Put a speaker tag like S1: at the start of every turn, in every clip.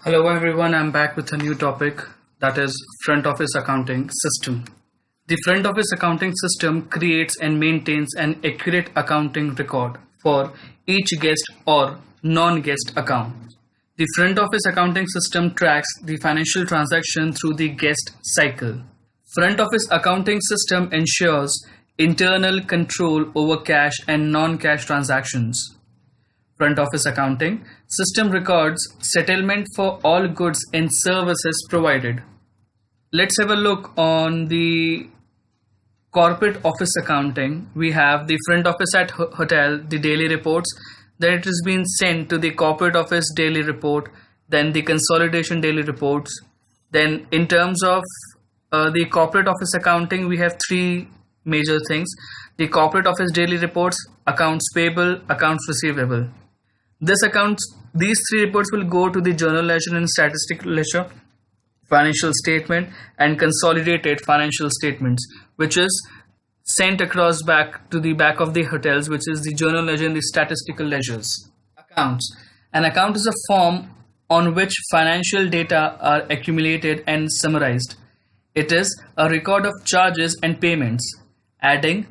S1: Hello everyone, I'm back with a new topic, that is front office accounting system. The front office accounting system creates and maintains an accurate accounting record for each guest or non-guest account. The front office accounting system tracks the financial transaction through the guest cycle. Front office accounting system ensures internal control over cash and non-cash transactions. Front office accounting system records settlement for all goods and services provided. Let's have a look on the corporate office accounting. We have the front office at hotel, the daily reports, then it has been sent to the corporate office daily report, then the consolidation daily reports. Then in terms of the corporate office accounting, we have three major things: the corporate office daily reports, accounts payable, accounts receivable. These three reports will go to the journal ledger and statistical ledger, financial statement, and consolidated financial statements, which is sent across back to the back of the hotels, which is the journal ledger and the statistical ledgers. Accounts. An account is a form on which financial data are accumulated and summarized. It is a record of charges and payments. Adding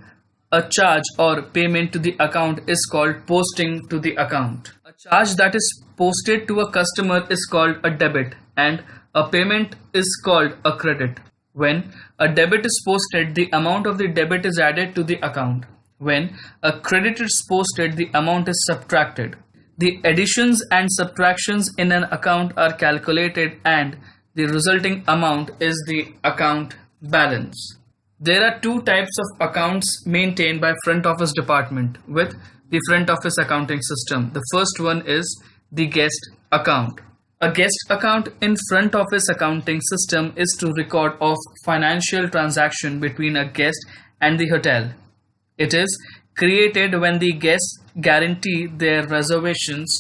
S1: a charge or payment to the account is called posting to the account. A charge that is posted to a customer is called a debit, and a payment is called a credit. When a debit is posted, the amount of the debit is added to the account. When a credit is posted, the amount is subtracted. The additions and subtractions in an account are calculated, and the resulting amount is the account balance. There are two types of accounts maintained by front office department with the front office accounting system. The first one is the guest account. A guest account in front office accounting system is to record of financial transaction between a guest and the hotel. It is created when the guests guarantee their reservations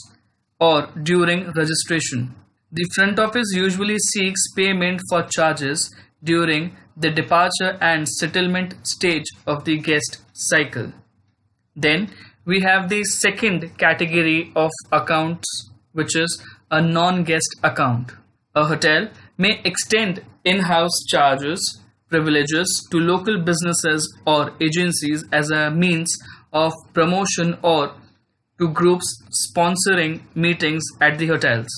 S1: or during registration. The front office usually seeks payment for charges during the departure and settlement stage of the guest cycle. Then we have the second category of accounts, which is a non-guest account. A hotel may extend in-house charges, privileges to local businesses or agencies as a means of promotion or to groups sponsoring meetings at the hotels.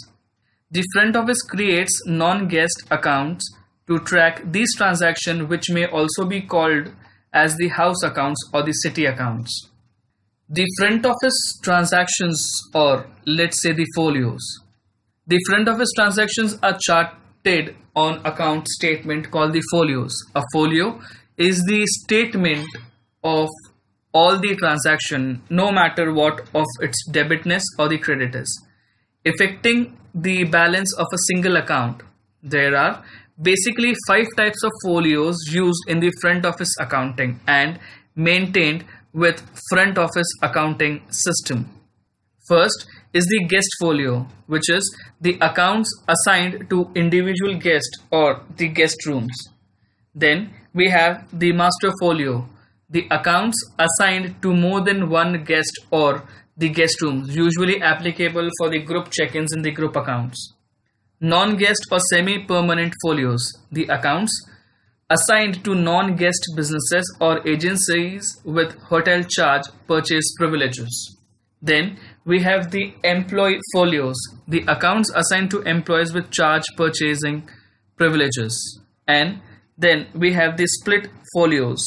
S1: The front office creates non-guest accounts to track these transactions, which may also be called as the house accounts or the city accounts. The front office transactions, or let's say the folios. The front office transactions are charted on account statement called the folios. A folio is the statement of all the transaction, no matter what of its debitness or the credit is, affecting the balance of a single account. There are basically 5 types of folios used in the front office accounting and maintained with front office accounting system. First is the guest folio, which is the accounts assigned to individual guests or the guest rooms. Then we have the master folio, the accounts assigned to more than one guest or the guest rooms, usually applicable for the group check-ins in the group accounts. Non-guest or semi-permanent folios, the accounts assigned to non-guest businesses or agencies with hotel charge purchase privileges. Then we have the employee folios, the accounts assigned to employees with charge purchasing privileges. And then we have the split folios,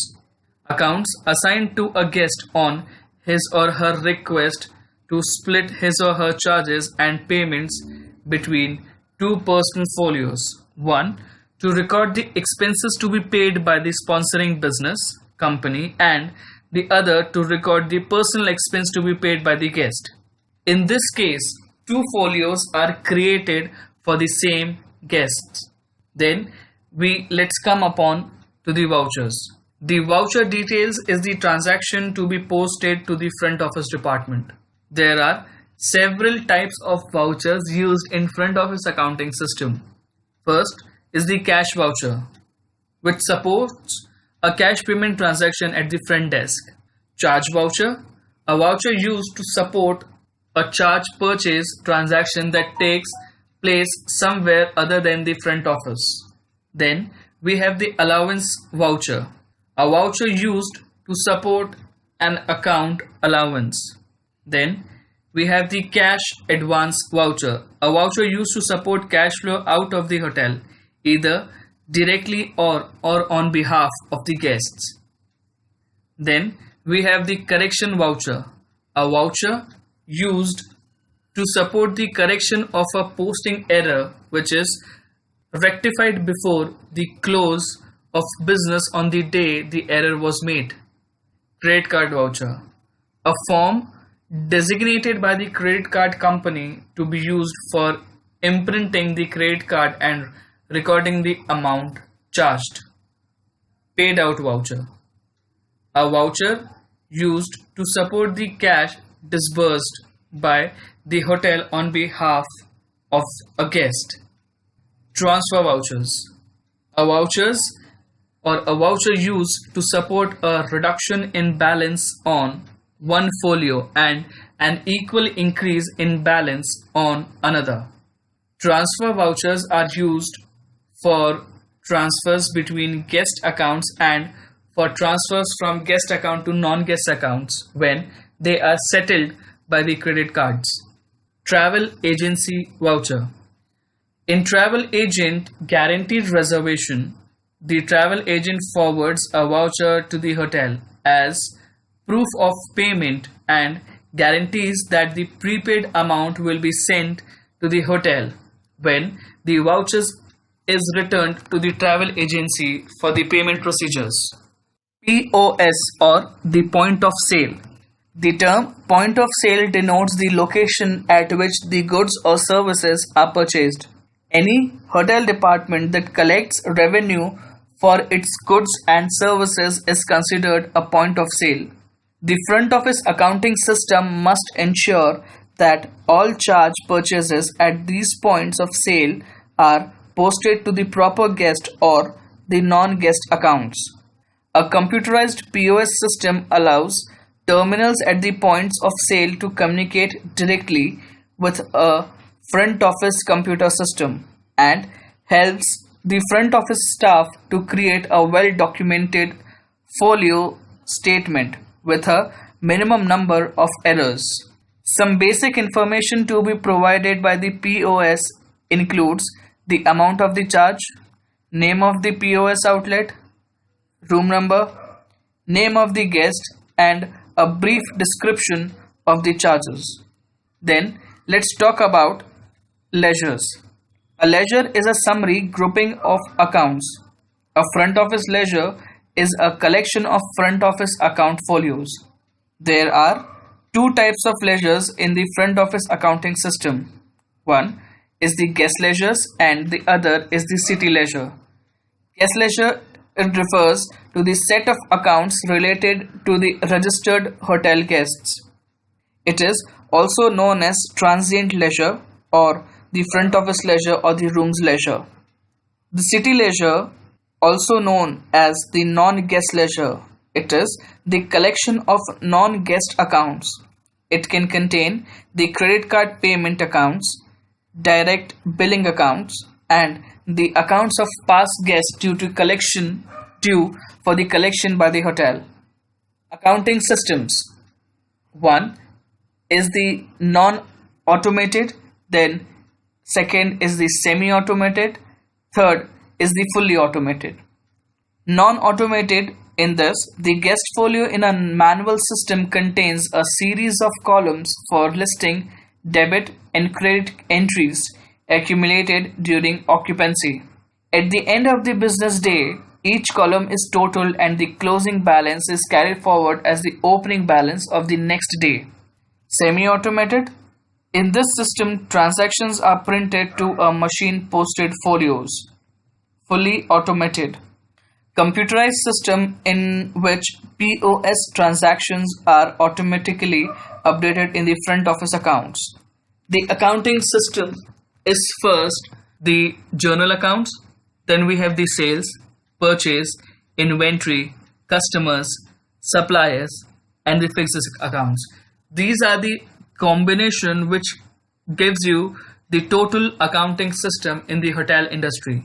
S1: accounts assigned to a guest on his or her request to split his or her charges and payments between two personal folios. One, to record the expenses to be paid by the sponsoring business company, and the other to record the personal expense to be paid by the guest. In this case, two folios are created for the same guests. Then let's come upon to the vouchers. The voucher details is the transaction to be posted to the front office department. There are several types of vouchers used in front office accounting system. First is the cash voucher, which supports a cash payment transaction at the front desk. Charge voucher, a voucher used to support a charge purchase transaction that takes place somewhere other than the front office. Then we have the allowance voucher, a voucher used to support an account allowance. Then we have the cash advance voucher, a voucher used to support cash flow out of the hotel, either directly or on behalf of the guests. Then we have the correction voucher, a voucher used to support the correction of a posting error which is rectified before the close of business on the day the error was made. Credit card voucher, a form designated by the credit card company to be used for imprinting the credit card and recording the amount charged. Paid out voucher, a voucher used to support the cash disbursed by the hotel on behalf of a guest. Transfer vouchers, a voucher used to support a reduction in balance on one folio and an equal increase in balance on another. Transfer vouchers are used for transfers between guest accounts and for transfers from guest account to non-guest accounts when they are settled by the credit cards. Travel agency voucher. In travel agent guaranteed reservation, the travel agent forwards a voucher to the hotel as proof of payment and guarantees that the prepaid amount will be sent to the hotel when the vouchers is returned to the travel agency for the payment procedures. POS or the point of sale. The term point of sale denotes the location at which the goods or services are purchased. Any hotel department that collects revenue for its goods and services is considered a point of sale. The front office accounting system must ensure that all charge purchases at these points of sale are posted to the proper guest or the non-guest accounts. A computerized POS system allows terminals at the points of sale to communicate directly with a front office computer system and helps the front office staff to create a well-documented folio statement with a minimum number of errors. Some basic information to be provided by the POS includes the amount of the charge, name of the POS outlet, room number, name of the guest, and a brief description of the charges. Then let's talk about ledgers. A ledger is a summary grouping of accounts. A front office ledger is a collection of front office account folios. There are two types of ledgers in the front office accounting system. One is the guest ledgers and the other is the city ledger. Guest ledger refers to the set of accounts related to the registered hotel guests. It is also known as transient ledger or the front office ledger or the rooms ledger. The city ledger, also known as the non-guest ledger, it is the collection of non-guest accounts. It can contain the credit card payment accounts, direct billing accounts, and the accounts of past guests due for the collection by the hotel. Accounting systems. One is the non-automated, then second is the semi-automated, third is the fully automated. Non-automated, in this, the guest folio in a manual system contains a series of columns for listing debit and credit entries accumulated during occupancy. At the end of the business day, each column is totaled and the closing balance is carried forward as the opening balance of the next day. Semi-automated. In this system, transactions are printed to a machine-posted folios. Fully automated. Computerized system in which POS transactions are automatically updated in the front office accounts. The accounting system is first the journal accounts, then we have the sales, purchase, inventory, customers, suppliers, and the fixed accounts. These are the combination which gives you the total accounting system in the hotel industry.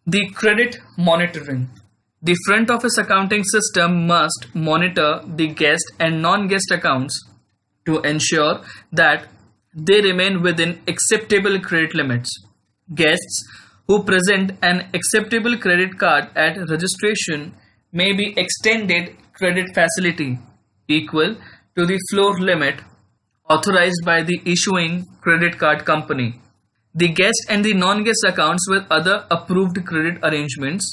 S1: The credit monitoring. The front office accounting system must monitor the guest and non-guest accounts to ensure that they remain within acceptable credit limits. Guests who present an acceptable credit card at registration may be extended credit facility equal to the floor limit authorized by the issuing credit card company. The guest and the non-guest accounts with other approved credit arrangements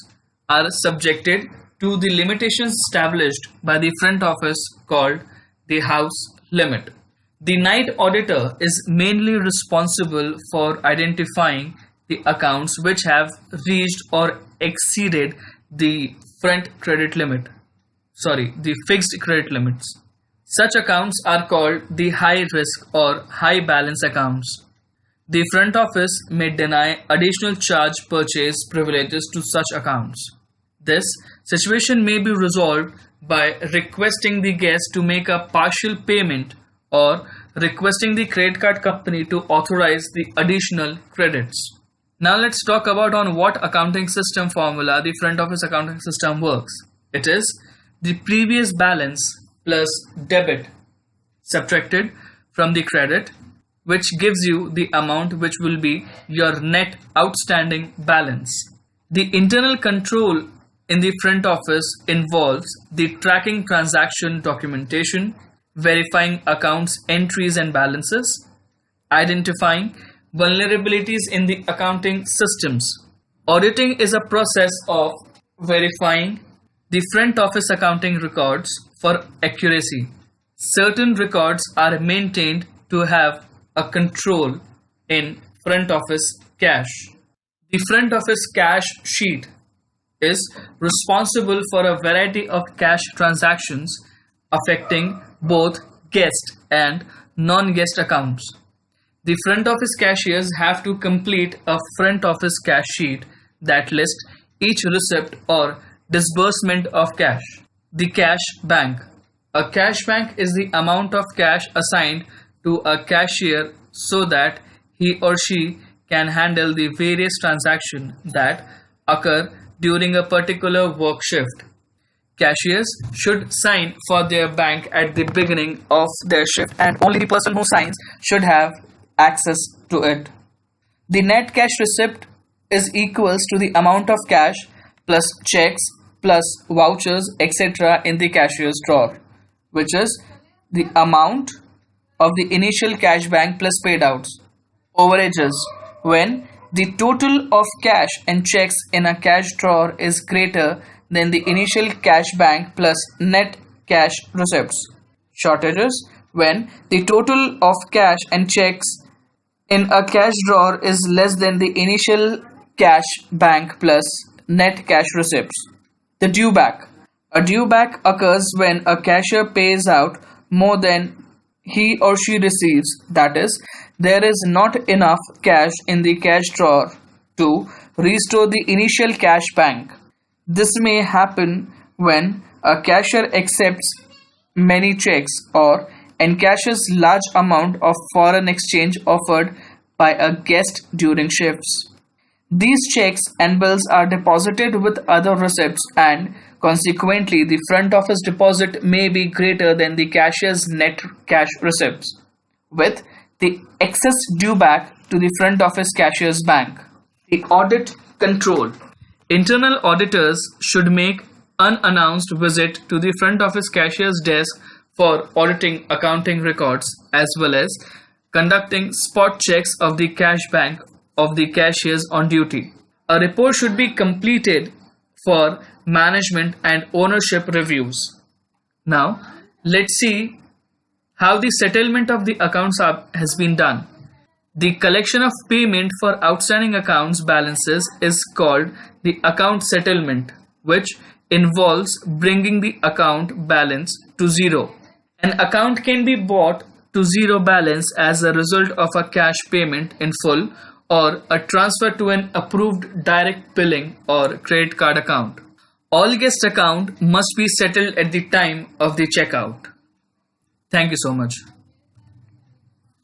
S1: are subjected to the limitations established by the front office called the house limit. The night auditor is mainly responsible for identifying the accounts which have reached or exceeded the the fixed credit limits. Such accounts are called the high risk or high balance accounts. The front office may deny additional charge purchase privileges to such accounts. This situation may be resolved by requesting the guest to make a partial payment or requesting the credit card company to authorize the additional credits. Now let's talk about on what accounting system formula the front office accounting system works. It is the previous balance plus debit subtracted from the credit, which gives you the amount which will be your net outstanding balance. The internal control in the front office involves the tracking transaction documentation, verifying accounts entries and balances, identifying vulnerabilities in the accounting systems. Auditing is a process of verifying the front office accounting records for accuracy. Certain records are maintained to have a control in front office cash. The front office cash sheet is responsible for a variety of cash transactions affecting both guest and non-guest accounts. The front office cashiers have to complete a front office cash sheet that lists each receipt or disbursement of cash. The cash bank. A cash bank is the amount of cash assigned to a cashier so that he or she can handle the various transactions that occur during a particular work shift. Cashiers should sign for their bank at the beginning of their shift, and only the person who signs should have access to it. The net cash receipt is equals to the amount of cash plus checks plus vouchers etc. in the cashier's drawer, which is the amount of the initial cash bank plus paid outs. Overages. When the total of cash and checks in a cash drawer is greater than the initial cash bank plus net cash receipts. Shortages. When the total of cash and checks in a cash drawer is less than the initial cash bank plus net cash receipts. The due back. A due back occurs when a cashier pays out more than he or she receives, that is, there is not enough cash in the cash drawer to restore the initial cash bank. This may happen when a cashier accepts many checks or encashes large amount of foreign exchange offered by a guest during shifts. These checks and bills are deposited with other receipts, and consequently the front office deposit may be greater than the cashier's net cash receipts, with the excess due back to the front office cashier's bank. The audit control. Internal auditors should make unannounced visit to the front office cashier's desk for auditing accounting records, as well as conducting spot checks of the cash bank of the cashiers on duty. A report should be completed for management and ownership reviews. Now, let's see how the settlement of the accounts has been done. The collection of payment for outstanding accounts balances is called the account settlement, which involves bringing the account balance to zero. An account can be brought to zero balance as a result of a cash payment in full or a transfer to an approved direct billing or credit card account. All guest account must be settled at the time of the checkout. Thank you so much.